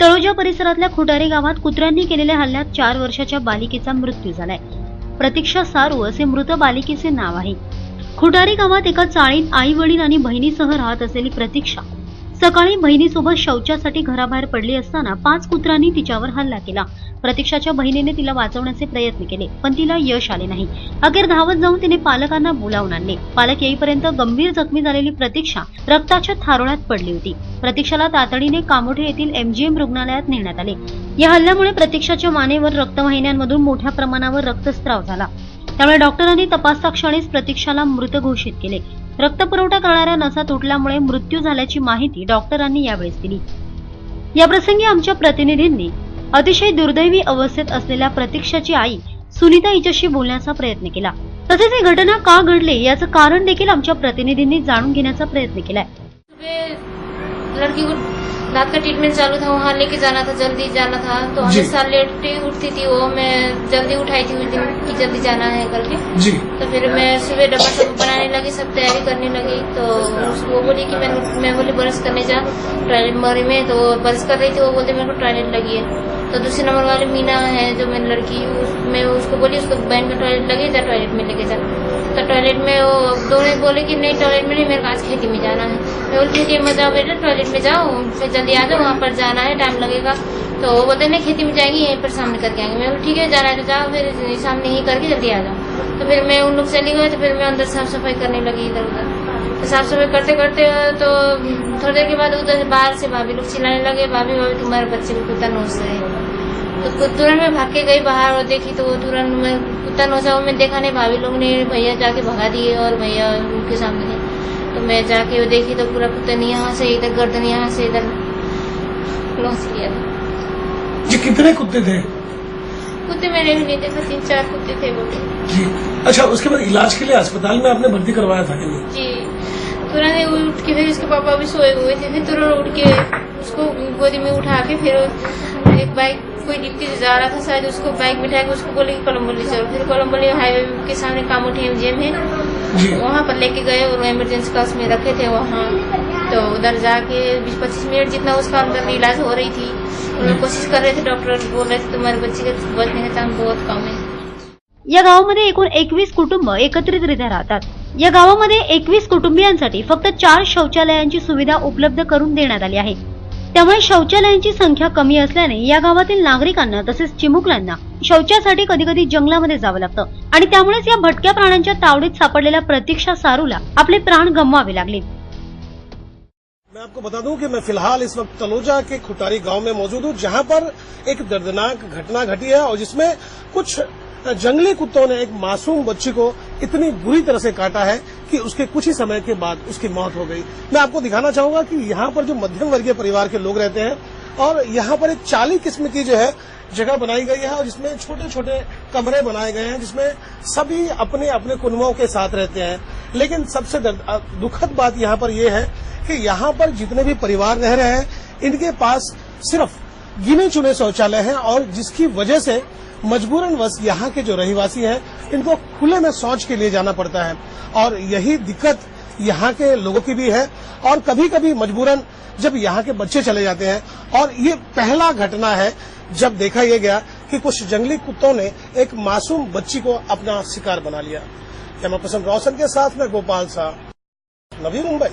तळोजा परिसरातल्या खुटारी गावात कुत्र्यांनी केलेल्या हल्ल्यात 4 वर्षाच्या बालिकेचा मृत्यू झालाय। प्रतीक्षा सारू असे मृत बालिकेचे नाव आहे। खुटारी गावात एका चाळीत आई वडील आणि बहिणीसह राहत असलेली प्रतीक्षा सकाळी बहिणीसोबत शौचासाठी घराबाहेर पडली असताना 5 कुत्र्यांनी तिच्यावर हल्ला केला। प्रतीक्षाच्या बहिणीने तिला वाचवण्याचे प्रयत्न केले, पण तिला यश आले नाही। अखेर धावत जाऊन तिने पालकांना बोलावून आणले। पालक येईपर्यंत गंभीर जखमी झालेली प्रतीक्षा रक्ताच्या थारोळ्यात पडली होती। प्रतीक्षाला तातडीने कामोठे येथील MGM रुग्णालयात नेण्यात आले। या हल्ल्यामुळे प्रतीक्षाच्या मानेवर रक्तवाहिन्यांमधून मोठ्या प्रमाणावर रक्तस्राव झाला। त्यामुळे डॉक्टरांनी तपासता क्षणीच प्रतीक्षाला मृत घोषित केले। रक्तपुरवठा करणाऱ्या नसा तुटल्यामुळे मृत्यू झाल्याची माहिती डॉक्टरांनी यावेळी दिली। याप्रसंगी आमच्या प्रतिनिधींनी अतिशय दुर्दैवी अवस्थेत असलेल्या प्रतीक्षाची आई सुनीता हिच्याशी बोलण्याचा प्रयत्न केला। तसेच ही घटना का घडली याचं कारण देखील आमच्या प्रतिनिधींनी जाणून घेण्याचा प्रयत्न केलाय। लड़की को दांत का ट्रीटमेंट चालू था, वहाँ लेके जाना था, जल्दी जाना था, तो हमेशा लेट उठती थी वो। मैं जल्दी उठाई थी उस दिन कि जल्दी जाना है करके जी। तो फिर मैं सुबह डब्बा सब बनाने लगी, सब तैयारी करने लगी। तो वो बोली कि मैं बोली ब्रश करने जा टॉयलेट में, तो ब्रश कर रही थी, वो बोलते मेरे को टॉयलेट लगी है। तो दूसरे नंबर वाली मीना है जो मेरी लड़की, मैं उसको बोली उसको बहन का टॉयलेट लगे जा, टॉयलेट में लेके जा। तो टॉयलेट में वो दोनों बोले कि नहीं टॉयलेट में नहीं, मेरे को आज खेती में जाना है। मैं बोली खेती में जाओ बेटा, टॉयलेट में जाओ, फिर जल्दी आ जाओ, वहाँ पर जाना है, टाइम लगेगा। तो वो बोलते नहीं खेती में जाएंगे, यहीं पर सामने करके आएंगे। मैं बोली ठीक है जाना है तो जाओ, फिर सामने ही करके जल्दी आ जाओ। तो फिर मैं उन लोग चली गई, तो फिर मैं अंदर साफ सफाई करने लगी इधर उधर। तो साफ सफाई करते करते तो थोड़ी देर के बाद उधर बाहर से भाभी लोग चिल्लाने लगे, भाभी भाभी तुम्हारे बच्चे को कुत्ता नोच रहे हैं। तो तुरंत मैं भाग के गई बाहर और देखी तो तुरंत मैं कुत्ता नोचा, वो मैं देखा नहीं, भाभी लोग ने भैया जाके भगा दिए और भैया उनके सामने थे। तो मैं जाके वो देखी तो पूरा कुत्ता ने यहाँ से इधर गर्दन यहाँ से इधर नोच लिया। जी कितने कुत्ते थे? कुत्ते मैंने भी नहीं देखा, 3-4 कुत्ते थे वो जी। अच्छा, उसके बाद इलाज के लिए अस्पताल में आपने भर्ती करवाया था कि नहीं? जी, तुरंत उठ के फिर उसके पापा भी सोए हुए थे, फिर तुरंत उठ के उसको गोदी में उठा के फिर एक बाइक कोई डिप्टी से जा रहा था शायद, उसको बाइक बिठा के उसको बोले कि कोलंबोली चलो। फिर कोलंबोली हाईवे के सामने कामोठी MGM है, वहाँ पर लेके गए और इमरजेंसी क्लास में रखे थे वहाँ। तो उधर जाके 20-25 मिनट जितना उसका अंदर इलाज हो रही थी, उन्होंने कोशिश कर रहे थे, डॉक्टर बोल रहे थे तुम्हारे बच्चे के बचने का चांस बहुत कम है। या गावामध्ये एकूण 21 कुटुंब एकत्रितरित्या राहतात। या गावामध्ये 21 कुटुंबियांसाठी फक्त 4 शौचालयांची सुविधा उपलब्ध करून देण्यात आली आहे। त्यामुळे शौचालयांची संख्या कमी असल्याने या गावातील नागरिकांना तसेच चिमुकल्यांना शौचासाठी कधी कधी जंगलामध्ये जावं लागतं आणि त्यामुळेच या भटक्या प्राण्यांच्या तावडीत सापडलेल्या प्रतीक्षा सारूला आपले प्राण गमवावे लागले। मैं आपको बता दूं कि मैं फिलहाल इस वक्त तलोजा के खुटारी गांव में मौजूद हूं, जहां पर एक दर्दनाक घटना घटी है और जिसमें कुछ जंगली कुत्तों ने एक मासूम बच्ची को इतनी बुरी तरह से काटा है कि उसके कुछ ही समय के बाद उसकी मौत हो गई। मैं आपको दिखाना चाहूंगा कि यहाँ पर जो मध्यम वर्गीय परिवार के लोग रहते हैं और यहाँ पर एक 40 किस्म की जो है जगह बनाई गई है और जिसमें छोटे छोटे कमरे बनाए गए हैं, जिसमें सभी अपने अपने कुनबों के साथ रहते हैं। लेकिन सबसे दुखद बात यहाँ पर यह है कि यहाँ पर जितने भी परिवार रह रहे हैं इनके पास सिर्फ गिने चुने शौचालय हैं और जिसकी वजह से मजबूरन वश यहाँ के जो रहवासी हैं इनको खुले में शौच के लिए जाना पड़ता है और यही दिक्कत यहाँ के लोगों की भी है। और कभी कभी मजबूरन जब यहाँ के बच्चे चले जाते हैं और ये पहला घटना है जब देखा यह गया कि कुछ जंगली कुत्तों ने एक मासूम बच्ची को अपना शिकार बना लिया। कैमरा पर्सन रोशन के साथ में गोपाल शाह, नवी मुंबई।